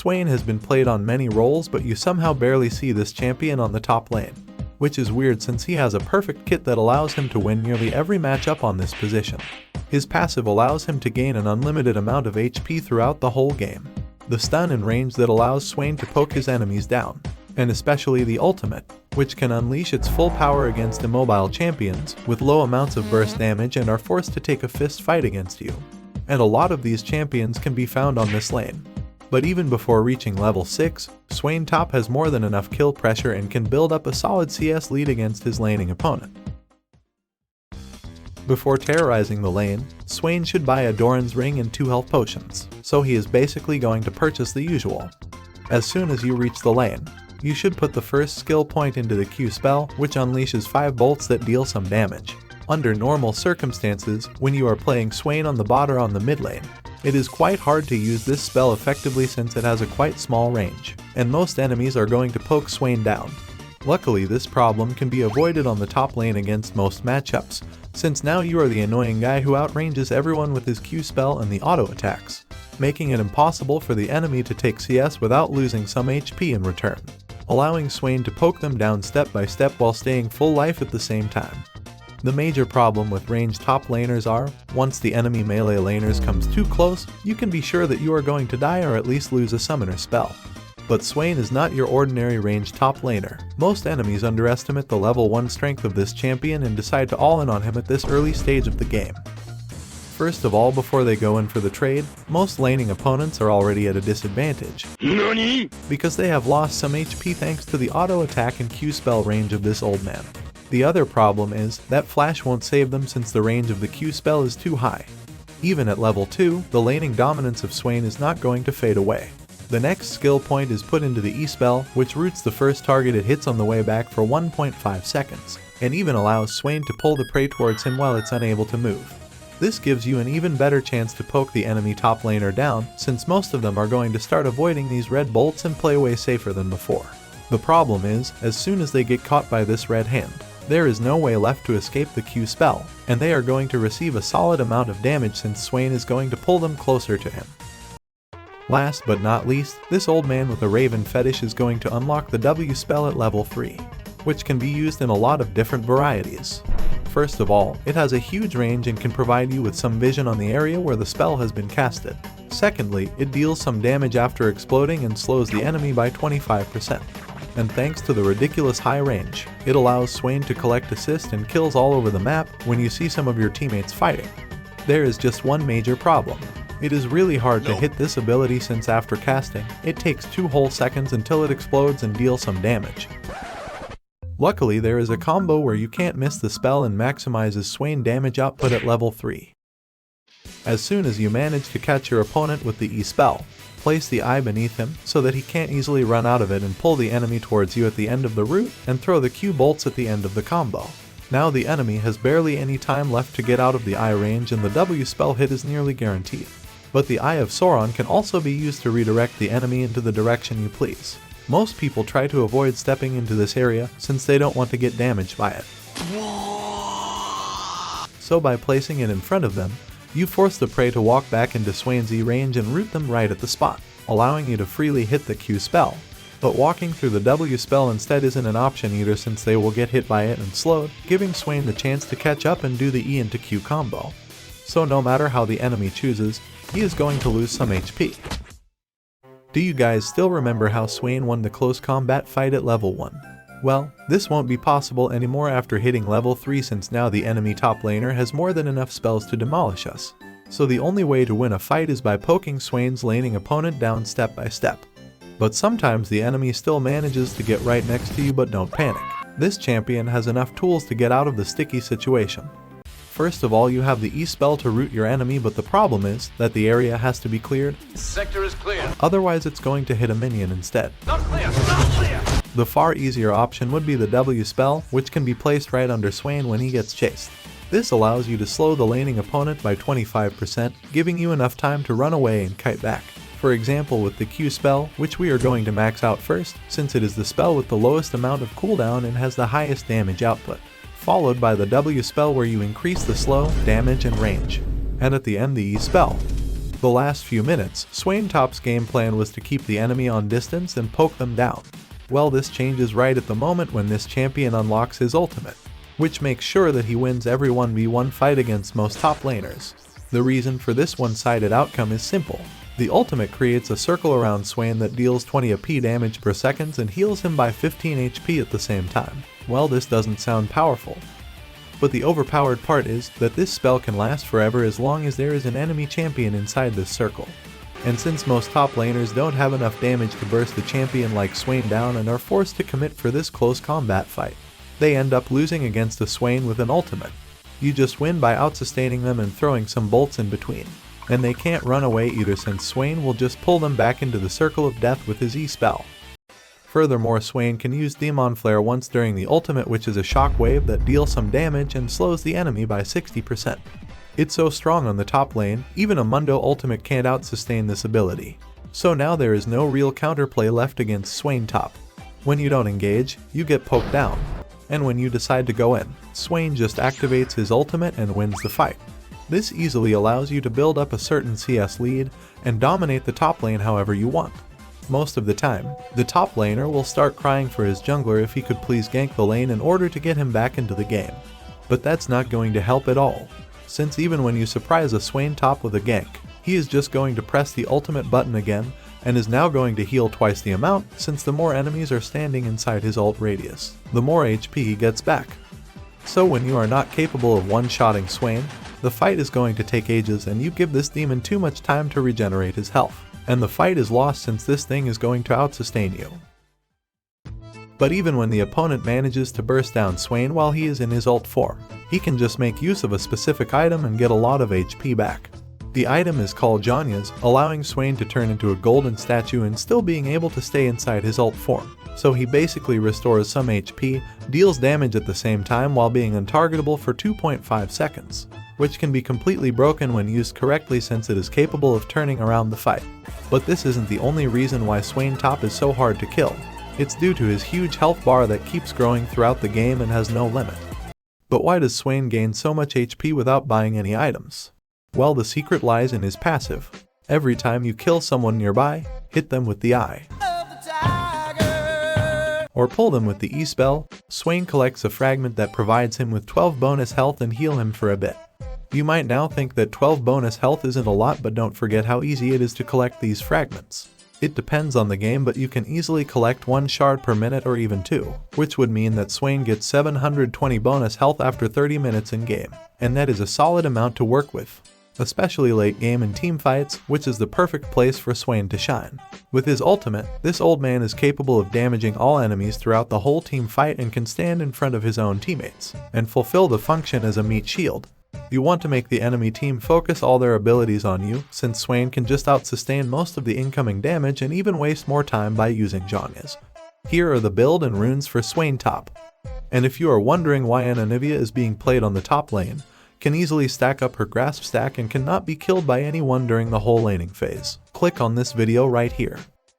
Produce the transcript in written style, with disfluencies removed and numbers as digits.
Swain has been played on many roles, but you somehow barely see this champion on the top lane. Which is weird since he has a perfect kit that allows him to win nearly every matchup on this position. His passive allows him to gain an unlimited amount of HP throughout the whole game. The stun and range that allows Swain to poke his enemies down. And especially the ultimate, which can unleash its full power against immobile champions with low amounts of burst damage and are forced to take a fist fight against you. And a lot of these champions can be found on this lane. But even before reaching level 6, Swain top has more than enough kill pressure and can build up a solid CS lead against his laning opponent. Before terrorizing the lane, Swain should buy a Doran's ring and 2 health potions, so he is basically going to purchase the usual. As soon as you reach the lane, you should put the first skill point into the Q spell, which unleashes 5 bolts that deal some damage. Under normal circumstances, when you are playing Swain on the bot or on the mid lane, it is quite hard to use this spell effectively since it has a quite small range, and most enemies are going to poke Swain down. Luckily, this problem can be avoided on the top lane against most matchups, since now you are the annoying guy who outranges everyone with his Q spell and the auto attacks, making it impossible for the enemy to take CS without losing some HP in return, allowing Swain to poke them down step by step while staying full life at the same time. The major problem with ranged top laners are, once the enemy melee laners comes too close, you can be sure that you are going to die or at least lose a summoner spell. But Swain is not your ordinary ranged top laner. Most enemies underestimate the level 1 strength of this champion and decide to all in on him at this early stage of the game. First of all, before they go in for the trade, most laning opponents are already at a disadvantage. NANI? Because they have lost some HP thanks to the auto attack and Q spell range of this old man. The other problem is that flash won't save them since the range of the Q spell is too high. Even at level 2, the laning dominance of Swain is not going to fade away. The next skill point is put into the E spell, which roots the first target it hits on the way back for 1.5 seconds, and even allows Swain to pull the prey towards him while it's unable to move. This gives you an even better chance to poke the enemy top laner down, since most of them are going to start avoiding these red bolts and play way safer than before. The problem is, as soon as they get caught by this red hand, there is no way left to escape the Q spell, and they are going to receive a solid amount of damage since Swain is going to pull them closer to him. Last but not least, this old man with a Raven fetish is going to unlock the W spell at level 3, which can be used in a lot of different varieties. First of all, it has a huge range and can provide you with some vision on the area where the spell has been casted. Secondly, it deals some damage after exploding and slows the enemy by 25%. And thanks to the ridiculous high range, it allows Swain to collect assists and kills all over the map when you see some of your teammates fighting. There is just one major problem. It is really hard to hit this ability since after casting, it takes 2 whole seconds until it explodes and deals some damage. Luckily, there is a combo where you can't miss the spell and maximizes Swain damage output at level 3. As soon as you manage to catch your opponent with the E spell, place the eye beneath him so that he can't easily run out of it and pull the enemy towards you at the end of the route and throw the Q bolts at the end of the combo. Now the enemy has barely any time left to get out of the eye range and the W spell hit is nearly guaranteed. But the Eye of Sauron can also be used to redirect the enemy into the direction you please. Most people try to avoid stepping into this area since they don't want to get damaged by it. So by placing it in front of them, you force the prey to walk back into Swain's E range and root them right at the spot, allowing you to freely hit the Q spell. But walking through the W spell instead isn't an option either since they will get hit by it and slowed, giving Swain the chance to catch up and do the E into Q combo. So no matter how the enemy chooses, he is going to lose some HP. Do you guys still remember how Swain won the close combat fight at level 1? Well, this won't be possible anymore after hitting level 3 since now the enemy top laner has more than enough spells to demolish us. So the only way to win a fight is by poking Swain's laning opponent down step by step. But sometimes the enemy still manages to get right next to you, but don't panic. This champion has enough tools to get out of the sticky situation. First of all, you have the E spell to root your enemy, but the problem is that the area has to be cleared. Sector is clear. Otherwise it's going to hit a minion instead. Not clear, not clear. The far easier option would be the W spell, which can be placed right under Swain when he gets chased. This allows you to slow the laning opponent by 25%, giving you enough time to run away and kite back. For example, with the Q spell, which we are going to max out first, since it is the spell with the lowest amount of cooldown and has the highest damage output. Followed by the W spell where you increase the slow, damage, and range. And at the end the E spell. The last few minutes, Swain Top's game plan was to keep the enemy on distance and poke them down. Well, this changes right at the moment when this champion unlocks his ultimate, which makes sure that he wins every 1v1 fight against most top laners. The reason for this one-sided outcome is simple. The ultimate creates a circle around Swain that deals 20 AP damage per second and heals him by 15 HP at the same time. Well, this doesn't sound powerful. But the overpowered part is that this spell can last forever as long as there is an enemy champion inside this circle. And since most top laners don't have enough damage to burst a champion like Swain down and are forced to commit for this close combat fight, they end up losing against a Swain with an ultimate. You just win by outsustaining them and throwing some bolts in between. And they can't run away either since Swain will just pull them back into the circle of death with his E-spell. Furthermore, Swain can use Demon Flare once during the ultimate, which is a shockwave that deals some damage and slows the enemy by 60%. It's so strong on the top lane, even a Mundo ultimate can't out-sustain this ability. So now there is no real counterplay left against Swain Top. When you don't engage, you get poked down. And when you decide to go in, Swain just activates his ultimate and wins the fight. This easily allows you to build up a certain CS lead and dominate the top lane however you want. Most of the time, the top laner will start crying for his jungler if he could please gank the lane in order to get him back into the game. But that's not going to help at all, since even when you surprise a Swain Top with a gank, he is just going to press the ultimate button again and is now going to heal twice the amount since the more enemies are standing inside his ult radius, the more HP he gets back. So when you are not capable of one-shotting Swain, the fight is going to take ages and you give this demon too much time to regenerate his health. And the fight is lost since this thing is going to out-sustain you. But even when the opponent manages to burst down Swain while he is in his ult form, he can just make use of a specific item and get a lot of HP back. The item is called Janya's, allowing Swain to turn into a golden statue and still being able to stay inside his ult form. So he basically restores some HP, deals damage at the same time while being untargetable for 2.5 seconds, which can be completely broken when used correctly since it is capable of turning around the fight. But this isn't the only reason why Swain Top is so hard to kill. It's due to his huge health bar that keeps growing throughout the game and has no limit. But why does Swain gain so much HP without buying any items? Well, the secret lies in his passive. Every time you kill someone nearby, hit them with the eye, or pull them with the E-spell, Swain collects a fragment that provides him with 12 bonus health and heal him for a bit. You might now think that 12 bonus health isn't a lot, but don't forget how easy it is to collect these fragments. It depends on the game, but you can easily collect 1 shard per minute or even 2, which would mean that Swain gets 720 bonus health after 30 minutes in game, and that is a solid amount to work with, especially late game in team fights, which is the perfect place for Swain to shine. With his ultimate, this old man is capable of damaging all enemies throughout the whole team fight and can stand in front of his own teammates, and fulfill the function as a meat shield. You want to make the enemy team focus all their abilities on you, since Swain can just out-sustain most of the incoming damage and even waste more time by using Janya's. Here are the build and runes for Swain Top. And if you are wondering why Ananivia is being played on the top lane, can easily stack up her grasp stack and cannot be killed by anyone during the whole laning phase, click on this video right here.